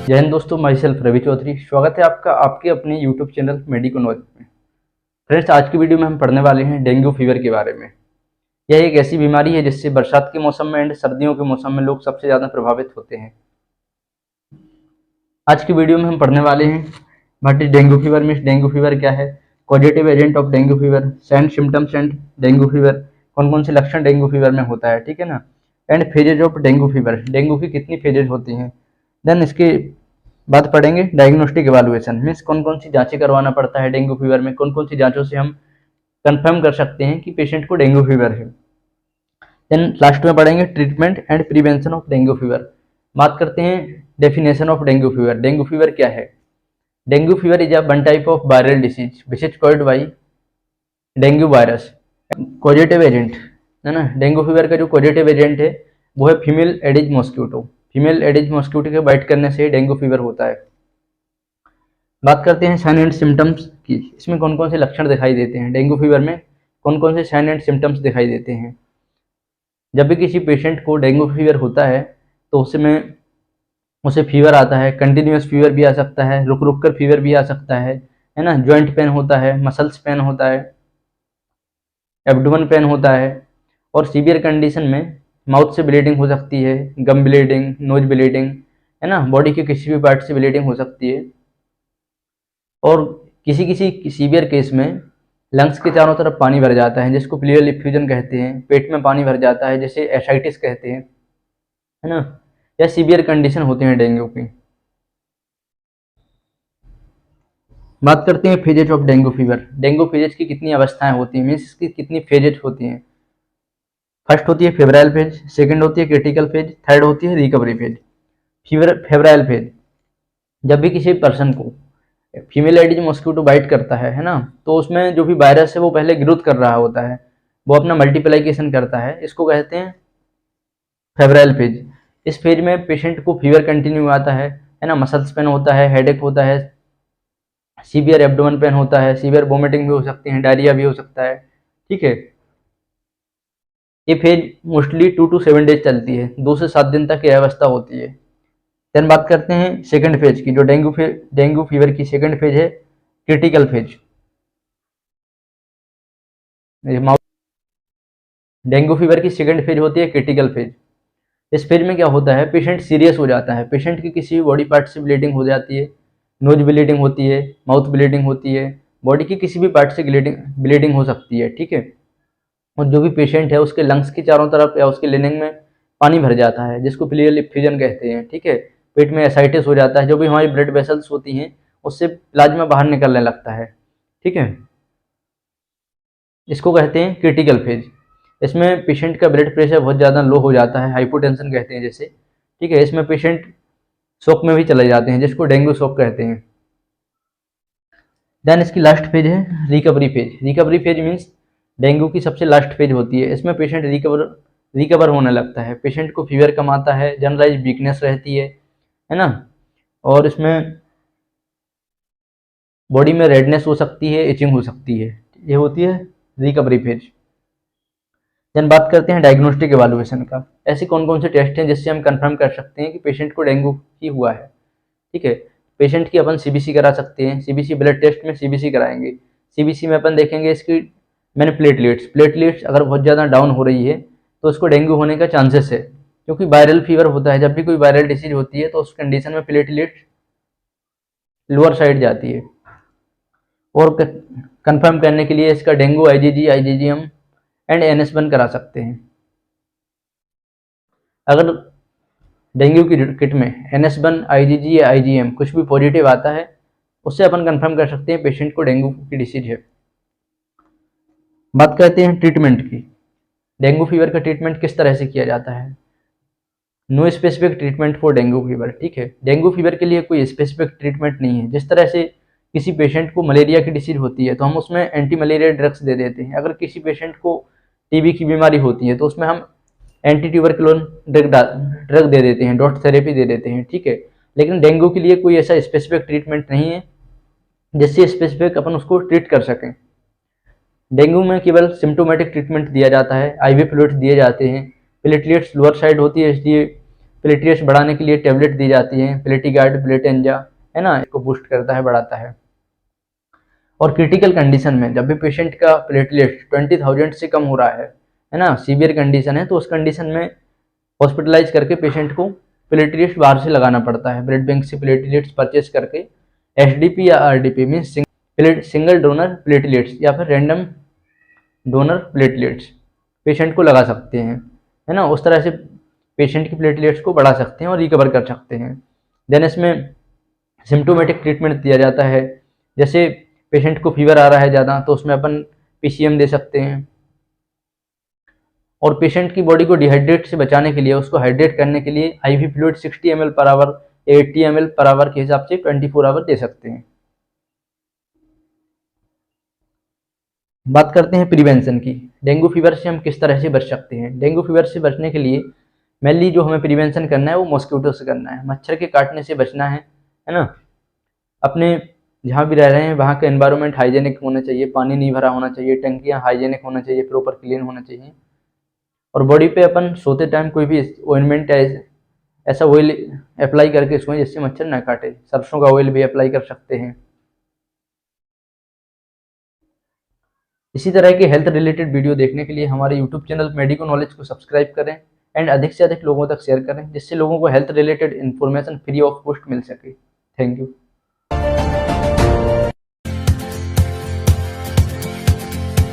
जय हिंद दोस्तों, my self Ravi Chaudhary. स्वागत है आपका आपके अपने यूट्यूब चैनल मेडिको नॉलेज में। फ्रेंड्स, आज की वीडियो में हम पढ़ने वाले हैं डेंगू फीवर के बारे में। यह एक ऐसी बीमारी है जिससे बरसात के मौसम में एंड सर्दियों के मौसम में लोग सबसे ज़्यादा प्रभावित होते हैं। आज की वीडियो में हम पढ़ने वाले हैं what is dengue fever, means dengue fever क्या है, positive agent of dengue fever, sign symptoms and dengue fever, कौन कौन से लक्षण डेंगू फीवर में होता है, ठीक है ना, and phases of dengue fever, dengue की कितनी फेजेज होती हैं। देन इसके बात पढ़ेंगे डायग्नोस्टिक इवैल्यूएशन, मीन्स कौन कौन सी जांचें करवाना पड़ता है डेंगू फीवर में, कौन कौन सी जांचों से हम कंफर्म कर सकते हैं कि पेशेंट को डेंगू फीवर है। देन लास्ट में पढ़ेंगे treatment and prevention of dengue fever. बात करते हैं definition of dengue fever. Dengue fever क्या है? Dengue fever is a one type of viral disease which is called by dengue virus. Positive agent है ना, dengue fever का जो positive agent है वो है female adage mosquito. Female adage mosquito के बाइट करने से डेंगू फीवर होता है। बात करते हैं साइन एंड सिम्टम्स की। इसमें कौन कौन से लक्षण दिखाई देते हैं डेंगू फीवर में, कौन कौन से साइन एंड सिम्टम्स दिखाई देते हैं। जब भी किसी पेशेंट को डेंगू फीवर होता है तो उसमें उसे फीवर आता है, कंटिन्यूस फीवर भी आ सकता है, रुक रुक कर फीवर भी आ सकता है ना, जॉइंट पेन होता है, मसल्स पेन होता है, एब्डोमेन पेन होता है, और सीवियर कंडीशन में माउथ से ब्लीडिंग हो सकती है, गम ब्लीडिंग, नोज ब्लीडिंग, है ना, बॉडी के किसी भी पार्ट से ब्लीडिंग हो सकती है। और किसी किसी सीवियर केस में लंग्स के चारों तरफ पानी भर जाता है जिसको प्लीयल इफ्यूजन कहते हैं, पेट में पानी भर जाता है जिसे एसाइटिस कहते हैं, है ना, या सीवियर कंडीशन होते हैं डेंगू की। बात करते हैं phases of dengue fever. Dengue phases की कितनी अवस्थाएं होती हैं, मीन्स इसकी कितनी फेजेज होती हैं। फर्स्ट होती है फेब्राइल फेज, सेकंड होती है क्रिटिकल फेज, थर्ड होती है रिकवरी फेज। फेब्राइल फेज, जब भी किसी पर्सन को फीमेल एडिज मॉस्किटो बाइट करता है ना, तो उसमें जो भी वायरस है वो पहले ग्रोथ कर रहा होता है, वो अपना मल्टीप्लिकेशन करता है, इसको कहते हैं फेब्राइल फेज। इस फेज में पेशेंट को फीवर कंटिन्यू आता है ना, मसल्स पेन होता है, हेडेक होता है, सीवियर एब्डोमेन पेन होता है, सीवियर वोमिटिंग भी हो सकती है, डायरिया भी हो सकता है, ठीक है। ये फेज मोस्टली 2 to 7 डेज चलती है, 2 से 7 दिन तक यह अवस्था होती है। देन बात करते हैं सेकंड फेज की, जो डेंगू फीवर की सेकंड फेज है क्रिटिकल फेज। डेंगू फीवर की सेकंड फेज होती है क्रिटिकल फेज। इस फेज में क्या होता है, पेशेंट सीरियस हो जाता है, पेशेंट की किसी भी बॉडी पार्ट से ब्लीडिंग हो जाती है, नोज ब्लीडिंग होती है, माउथ ब्लीडिंग होती है, बॉडी की किसी भी पार्ट से ब्लीडिंग हो सकती है, ठीक है। और जो भी पेशेंट है उसके लंग्स की चारों तरफ या उसके लिनिंग में पानी भर जाता है जिसको प्लीयल इफ्यूजन कहते हैं, ठीक है। पेट में एसाइटिस हो जाता है, जो भी हमारी ब्लड वेसल्स होती हैं उससे प्लाज्मा बाहर निकलने लगता है, ठीक है। इसको कहते हैं क्रिटिकल फेज। इसमें पेशेंट का ब्लड प्रेशर बहुत ज़्यादा लो हो जाता है, हाइपोटेंशन कहते हैं जैसे, ठीक है। इसमें पेशेंट शॉक में भी चले जाते हैं जिसको डेंगू शॉक कहते हैं। देन इसकी लास्ट फेज है recovery phase. Recovery phase means dengue की सबसे लास्ट फेज होती है। इसमें पेशेंट रिकवर होने लगता है, पेशेंट को फीवर कम आता है, जनरलाइज वीकनेस रहती है ना, और इसमें बॉडी में रेडनेस हो सकती है, इचिंग हो सकती है, ये होती है रिकवरी फेज। देन बात करते हैं डायग्नोस्टिक इवैल्यूएशन का। ऐसे कौन कौन से टेस्ट हैं जिससे हम कंफर्म कर सकते हैं कि पेशेंट को डेंगू ही हुआ है, ठीक है। पेशेंट की अपन सीबीसी करा सकते हैं, सीबीसी ब्लड टेस्ट में सीबीसी कराएंगे, सीबीसी में अपन देखेंगे इसकी मैंने प्लेटलेट्स अगर बहुत ज़्यादा डाउन हो रही है तो उसको डेंगू होने का चांसेस है, क्योंकि वायरल फीवर होता है, जब भी कोई वायरल डिसीज होती है तो उस कंडीशन में प्लेटलेट्स लोअर साइड जाती है। और कंफर्म करने के लिए इसका डेंगू आईजीजी, आईजीजीएम एंड NS1 करा सकते हैं। अगर डेंगू की किट में NS1, आईजीजी या आईजीएम कुछ भी पॉजिटिव आता है उससे अपन कंफर्म कर सकते हैं पेशेंट को डेंगू की डिसीज है। बात करते हैं ट्रीटमेंट की। डेंगू फीवर का ट्रीटमेंट किस तरह से किया जाता है। No specific treatment for dengue fever, ठीक है। डेंगू फीवर के लिए कोई स्पेसिफिक ट्रीटमेंट नहीं है। जिस तरह से किसी पेशेंट को मलेरिया की डिसीज होती है तो हम उसमें एंटी मलेरिया ड्रग्स दे देते हैं, अगर किसी पेशेंट को टीबी की बीमारी होती है तो उसमें हम एंटी ट्यूबरकुलोन ड्रग दे देते हैं, डॉट थेरेपी दे देते हैं, ठीक है। लेकिन डेंगू के लिए कोई ऐसा स्पेसिफिक ट्रीटमेंट नहीं है जिससे स्पेसिफिक अपन उसको ट्रीट कर सकें। डेंगू में केवल सिम्टोमेटिक ट्रीटमेंट दिया जाता है, आईवी फ्लूइड्स दिए जाते हैं, प्लेटलेट्स लोअर साइड होती है इसलिए प्लेटलेट्स बढ़ाने के लिए टेबलेट दी जाती है, प्लेटिगार्ड, प्लेटेंजा, है ना, इसको बूस्ट करता है, बढ़ाता है। और क्रिटिकल कंडीशन में जब भी पेशेंट का प्लेटलेट 20,000 से कम हो रहा है ना, सीवियर कंडीशन है, तो उस कंडीशन में हॉस्पिटलाइज करके पेशेंट को प्लेटलेट्स बाहर से लगाना पड़ता है, ब्लड बैंक से प्लेटलेट्स परचेज करके। एसडीपी या RDP means single donor platelets या फिर रैंडम डोनर प्लेटलेट्स पेशेंट को लगा सकते हैं, है ना। उस तरह से पेशेंट की प्लेटलेट्स को बढ़ा सकते हैं और रिकवर कर सकते हैं। देन इसमें सिम्टोमेटिक ट्रीटमेंट दिया जाता है, जैसे पेशेंट को फीवर आ रहा है ज़्यादा तो उसमें अपन पीसीएम दे सकते हैं। और पेशेंट की बॉडी को डिहाइड्रेट से बचाने के लिए, उसको हाइड्रेट करने के लिए IV fluid 60 ml per hour, 80 ml per hour के हिसाब से 24 आवर दे सकते हैं। बात करते हैं प्रिवेंशन की। डेंगू फीवर से हम किस तरह से बच सकते हैं। डेंगू फीवर से बचने के लिए मेनली जो हमें प्रिवेंशन करना है वो मॉस्किटो से करना है, मच्छर के काटने से बचना है ना। अपने जहाँ भी रह रहे हैं वहाँ का एनवायरनमेंट हाइजेनिक होना चाहिए, पानी नहीं भरा होना चाहिए, टंकियाँ हाइजेनिक होना चाहिए, प्रॉपर क्लीन होना चाहिए। और बॉडी पे अपन सोते टाइम कोई भी ऑइंटमेंट ऐसा ऑयल अप्लाई करके सोएं जिससे मच्छर ना काटे। सरसों का ऑयल भी अप्लाई कर सकते हैं। इसी तरह के हेल्थ रिलेटेड वीडियो देखने के लिए हमारे यूट्यूब चैनल मेडिको नॉलेज को सब्सक्राइब करें एंड अधिक से अधिक लोगों तक शेयर करें, जिससे लोगों को health related information free of cost मिल सके। Thank you.